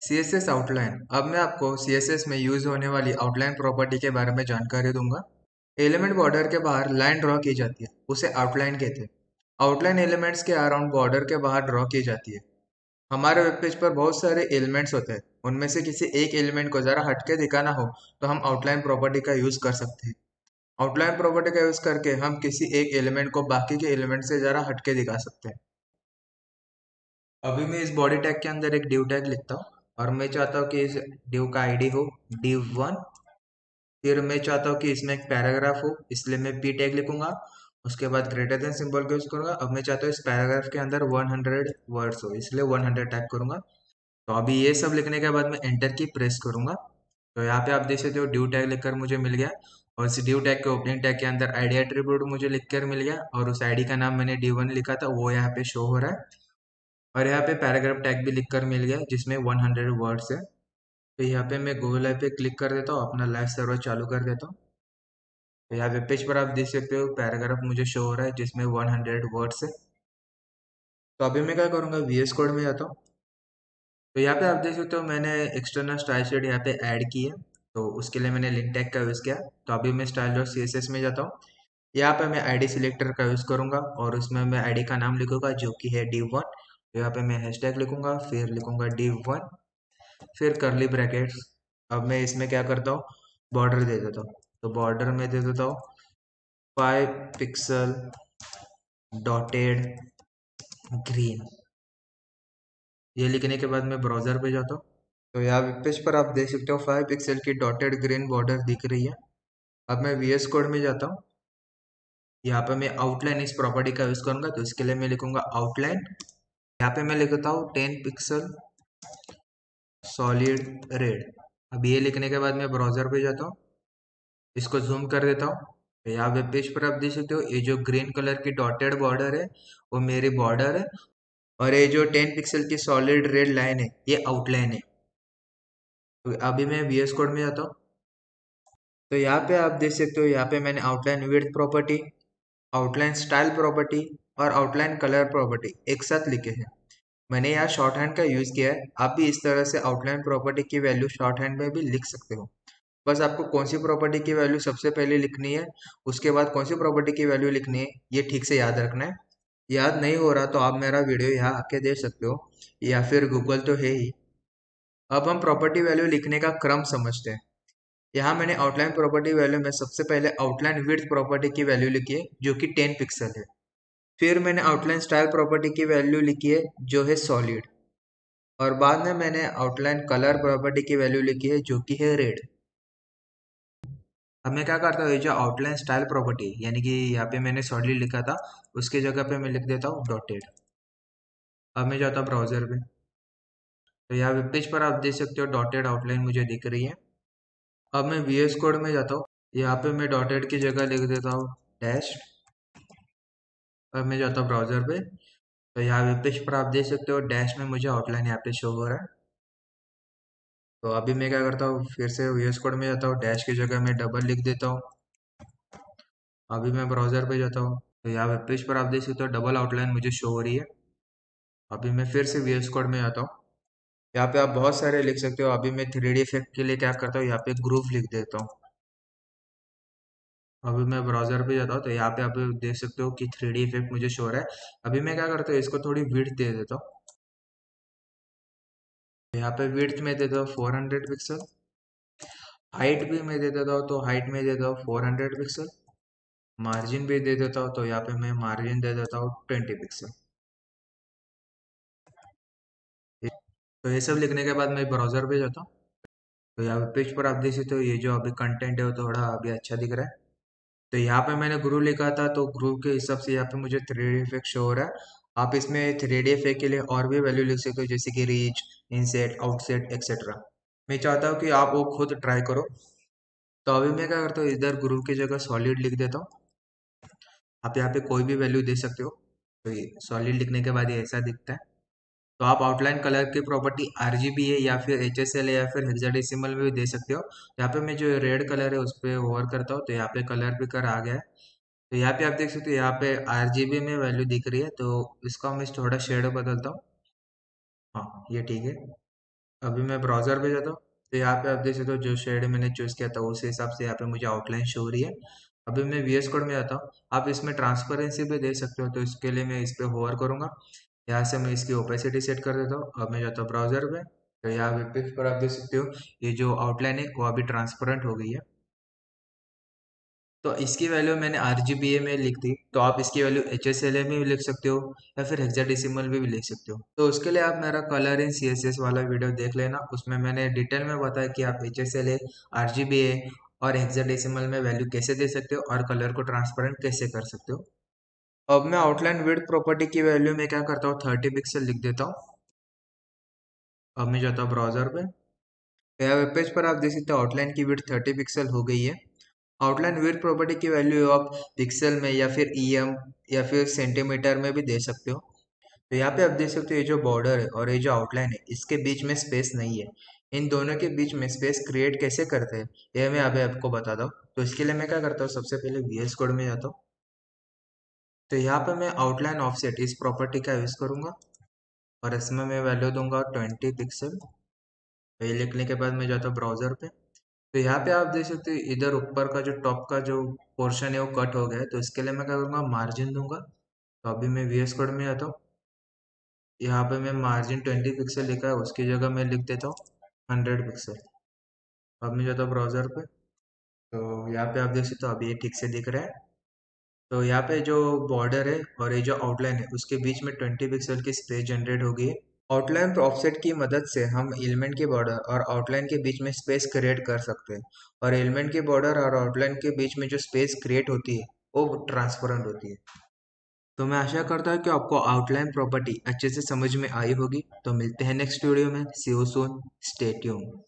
CSS outline. अब मैं आपको CSS में यूज होने वाली आउटलाइन प्रॉपर्टी के बारे में जानकारी दूंगा। एलिमेंट बॉर्डर के बाहर लाइन ड्रॉ की जाती है, उसे आउटलाइन कहते हैं। आउटलाइन एलिमेंट्स के अराउंड बॉर्डर के बाहर ड्रॉ की जाती है। हमारे वेब पेज पर बहुत सारे एलिमेंट्स होते हैं, उनमें से किसी एक एलिमेंट को जरा हटके दिखाना हो तो हम आउटलाइन प्रॉपर्टी का यूज कर सकते हैं। आउटलाइन प्रॉपर्टी का यूज करके हम किसी एक एलिमेंट को बाकी के एलिमेंट से जरा हटके दिखा सकते हैं। अभी मैं इस बॉडी टैग के अंदर एक डिव टैग लिखता हूँ और मैं चाहता हूँ कि इस डिव का आईडी हो div1। फिर मैं चाहता हूँ कि इसमें एक पैराग्राफ हो, इसलिए मैं p टैग लिखूंगा। उसके बाद ग्रेटर देन सिंबल का यूज करूंगा। अब मैं चाहता हूँ इस पैराग्राफ के अंदर 100 वर्ड्स हो, इसलिए 100 टाइप करूंगा। तो अभी ये सब लिखने के बाद मैं एंटर की प्रेस करूंगा। तो यहाँ पे आप देख सकते हो डिव टैग लिखकर मुझे मिल गया। और इस डिव टैग के ओपनिंग टैग के अंदर आईडी एट्रीब्यूट मुझे लिखकर मिल गया और उस आईडी का नाम मैंने div1 लिखा था, वो यहाँ पे शो हो रहा है। और यहाँ पे पैराग्राफ टैग भी लिखकर मिल गया जिसमें 100 वर्ड्स है। तो यहाँ पे मैं गूगल ऐप पे क्लिक कर देता हूँ, अपना लाइव सर्वर चालू कर देता हूँ। तो यहाँ वेब पेज पर आप देख सकते हो पैराग्राफ मुझे शो हो रहा है जिसमें 100 वर्ड्स है। तो अभी मैं क्या करूँगा, VS कोड में जाता हूँ। तो यहाँ पे आप देख सकते हो मैंने एक्सटर्नल स्टाइल शीट यहाँ पे ऐड की है। तो उसके लिए मैंने लिंक टैग का यूज़ किया। तो अभी मैं स्टाइल डॉट CSS में जाता हूँ। यहाँ पे मैं आईडी सिलेक्टर का यूज़ करूँगा और उसमें मैं आईडी का नाम लिखूंगा जो कि है div1। तो यहाँ पे मैं हैशटैग लिखूंगा, फिर लिखूंगा div1, फिर करली ब्रैकेट्स। अब मैं इसमें क्या करता हूँ, बॉर्डर दे देता हूँ। तो बॉर्डर में दे देता हूँ 5 पिक्सल डॉटेड ग्रीन। ये लिखने के बाद मैं ब्राउजर पे जाता हूँ। तो यहाँ वेब पेज पर आप देख सकते हो 5 पिक्सल की डॉटेड ग्रीन बॉर्डर दिख रही है। अब मैं VS कोड में जाता हूँ। यहाँ पे मैं आउटलाइन इस प्रॉपर्टी का यूज करूंगा, तो इसके लिए मैं लिखूंगा आउटलाइन। यहाँ पे मैं लिखता हूँ 10 पिक्सल सॉलिड रेड। अब ये लिखने के बाद मैं ब्राउजर पे जाता हूँ, इसको जूम कर देता हूँ। तो यहाँ वेब पेज पर आप देख सकते हो ये जो ग्रीन कलर की डॉटेड बॉर्डर है वो मेरी बॉर्डर है। और ये जो 10 पिक्सल की सॉलिड रेड लाइन है ये आउटलाइन है। तो अभी मैं VS कोड में जाता हूँ। तो यहाँ पे आप देख सकते हो, यहाँ पे मैंने outline width property, outline style property और आउटलाइन कलर प्रॉपर्टी एक साथ लिखे हैं। मैंने यहाँ शॉर्ट हैंड का यूज किया है। आप भी इस तरह से आउटलाइन प्रॉपर्टी की वैल्यू शॉर्ट हैंड में भी लिख सकते हो। बस आपको कौन सी प्रॉपर्टी की वैल्यू सबसे पहले लिखनी है, उसके बाद कौन सी प्रॉपर्टी की वैल्यू लिखनी है, ये ठीक से याद रखना है। याद नहीं हो रहा तो आप मेरा वीडियो यहाँ आके देख सकते हो, या फिर गूगल तो है ही। अब हम प्रॉपर्टी वैल्यू लिखने का क्रम समझते हैं। यहाँ मैंने आउटलाइन प्रॉपर्टी वैल्यू में सबसे पहले आउटलाइन विड्थ प्रॉपर्टी की वैल्यू लिखी है जो कि 10 पिक्सल है। फिर मैंने आउटलाइन स्टाइल प्रॉपर्टी की वैल्यू लिखी है जो है सॉलिड। और बाद में मैंने आउटलाइन कलर प्रॉपर्टी की वैल्यू लिखी है जो कि है रेड। अब मैं क्या करता हूँ, ये जो आउटलाइन स्टाइल प्रॉपर्टी यानी कि यहाँ पे मैंने सॉलिड लिखा था, उसकी जगह पे मैं लिख देता हूँ डॉटेड। अब मैं जाता हूँ ब्राउजर पे। तो यहाँ वेब पेज पर आप देख सकते हो डॉटेड आउटलाइन मुझे दिख रही है। अब मैं VS कोड में जाता हूँ। यहाँ पे मैं डॉटेड की जगह लिख देता हूँ डैश। अब मैं जाता हूँ ब्राउजर पे। तो यहाँ वेब पेज पर आप देख सकते हो डैश में मुझे आउटलाइन यहाँ पे शो हो रहा है। तो अभी मैं क्या करता हूँ, फिर से VS कोड में जाता हूँ, डैश की जगह मैं डबल लिख देता हूँ। अभी मैं ब्राउजर पे जाता हूँ। तो यहाँ वेब पेज पर आप देख सकते हो डबल आउटलाइन मुझे शो हो रही है। अभी मैं फिर से VS कोड में आता हूँ। यहाँ पे आप बहुत सारे लिख सकते हो। अभी मैं 3D इफेक्ट के लिए क्या करता हूँ, यहाँ पे ग्रुप लिख देता हूँ। अभी मैं ब्राउजर पे जाता हूँ। तो यहाँ पे आप देख सकते हो कि 3D इफेक्ट मुझे शो हो रहा है। अभी मैं क्या करता हूँ, इसको थोड़ी विड्थ दे देता हूँ। यहाँ पे विड्थ में देता हूँ 400 पिक्सल। हाइट भी मैं दे देता हूँ, तो हाइट में देता हूँ 400 पिक्सल। मार्जिन भी दे देता हूँ, तो यहाँ पे मैं मार्जिन दे देता हूँ 20 पिक्सल। तो ये सब लिखने के बाद मैं ब्राउजर पे जाता हूँ। तो यहाँ पेज पर आप देख सकते हो ये जो अभी कंटेंट है वो थोड़ा अभी अच्छा दिख रहा है। तो यहाँ पे मैंने ग्रुप लिखा था, तो ग्रुप के हिसाब से यहाँ पे मुझे 3D इफेक्ट शो हो रहा है। आप इसमें 3D इफेक्ट के लिए और भी वैल्यू लिख सकते हो, जैसे कि रीच, इनसेट, आउटसेट एक्सेट्रा। मैं चाहता हूँ कि आप वो खुद ट्राई करो। तो अभी मैं क्या करता हूँ, इधर ग्रुप की जगह सॉलिड लिख देता हूँ। आप यहाँ पे कोई भी वैल्यू दे सकते हो। तो ये सॉलिड लिखने के बाद ये ऐसा दिखता है। तो आप आउटलाइन कलर की प्रॉपर्टी RGB है या फिर HSL है या फिर हेक्साडेसिमल में भी दे सकते हो। यहाँ पे मैं जो रेड कलर है उस पर ओवर करता हूँ, तो यहाँ पे कलर पिकर आ गया है। तो यहाँ पे आप देख सकते हो यहाँ पे RGB में वैल्यू दिख रही है, तो इसका मैं थोड़ा शेड बदलता हूँ। हाँ, ये ठीक है। अभी मैं ब्राउज़र पे जाता हूँ, तो यहाँ पे आप देख सकते हो जो शेड मैंने चूज़ किया था उस हिसाब से यहाँ पे मुझे आउटलाइन शो हो रही है। अभी मैं वीएस कोड में जाता हूँ। आप इसमें ट्रांसपेरेंसी भी दे सकते हो, तो इसके लिए मैं इस पे होवर करूँगा। यहाँ से मैं इसकी ओपेसिटी सेट कर देता हूँ। अब मैं जाता हूँ ब्राउज़र पे, तो यहाँ वेब पेज पर आप देख सकते हो ये जो आउटलाइन है वो अभी ट्रांसपेरेंट हो गई है। तो इसकी वैल्यू मैंने RGBA में लिख दी, तो आप इसकी वैल्यू HSLA में भी लिख सकते हो या फिर हेक्साडेसिमल में भी लिख सकते हो। तो उसके लिए आप मेरा कलर इन CSS वाला वीडियो देख लेना, उसमें मैंने डिटेल में बताया कि आप HSLA, RGBA और हेक्साडेसिमल में वैल्यू कैसे दे सकते हो और कलर को ट्रांसपेरेंट कैसे कर सकते हो। अब मैं आउटलाइन विड्थ प्रॉपर्टी की वैल्यू में क्या करता हूँ, 30 पिक्सल लिख देता हूँ। अब मैं जाता हूँ ब्राउजर पे, या वेब पेज पर आप देख सकते हो आउटलाइन की विड्थ 30 पिक्सल हो गई है। आउटलाइन विड्थ प्रॉपर्टी की वैल्यू आप पिक्सल में या फिर EM या फिर सेंटीमीटर में भी दे सकते हो। तो यहाँ पे आप देख सकते हो ये जो बॉर्डर है और ये जो आउटलाइन है इसके बीच में स्पेस नहीं है। इन दोनों के बीच में स्पेस क्रिएट कैसे करते हैं ये मैं अभी आपको बताता हूँ। तो इसके लिए मैं क्या करता हूँ, सबसे पहले VS कोड में जाता हूँ। तो यहाँ पे मैं आउटलाइन ऑफसेट इस प्रॉपर्टी का यूज़ करूंगा और इसमें मैं वैल्यू दूंगा 20 पिक्सल। ये लिखने के बाद मैं जाता हूँ ब्राउजर पे। तो यहाँ पे आप देख सकते हो इधर ऊपर का जो टॉप का जो पोर्शन है वो कट हो गया है, तो इसके लिए मैं क्या करूँगा, मार्जिन दूंगा। तो अभी मैं VS कोड में आता हूँ। यहाँ पे मैं मार्जिन 20 पिक्सल लिखा है उसकी जगह मैं लिख देता हूँ 100 पिक्सल। अब मैं जाता हूँ ब्राउजर पे, तो यहाँ पे आप देख सकते हो अभी ये ठीक से दिख रहा है। तो यहाँ पे जो बॉर्डर है और ये जो आउटलाइन है उसके बीच में 20 पिक्सल की स्पेस जनरेट हो गई है। आउटलाइन ऑफसेट की मदद से हम एलिमेंट के बॉर्डर और आउटलाइन के बीच में स्पेस क्रिएट कर सकते हैं, और एलिमेंट के बॉर्डर और आउटलाइन के बीच में जो स्पेस क्रिएट होती है वो ट्रांसपेरेंट होती है। तो मैं आशा करता हूँ कि आपको आउटलाइन प्रॉपर्टी अच्छे से समझ में आई होगी। तो मिलते हैं नेक्स्ट वीडियो में। सी यू सून, स्टे ट्यून्ड।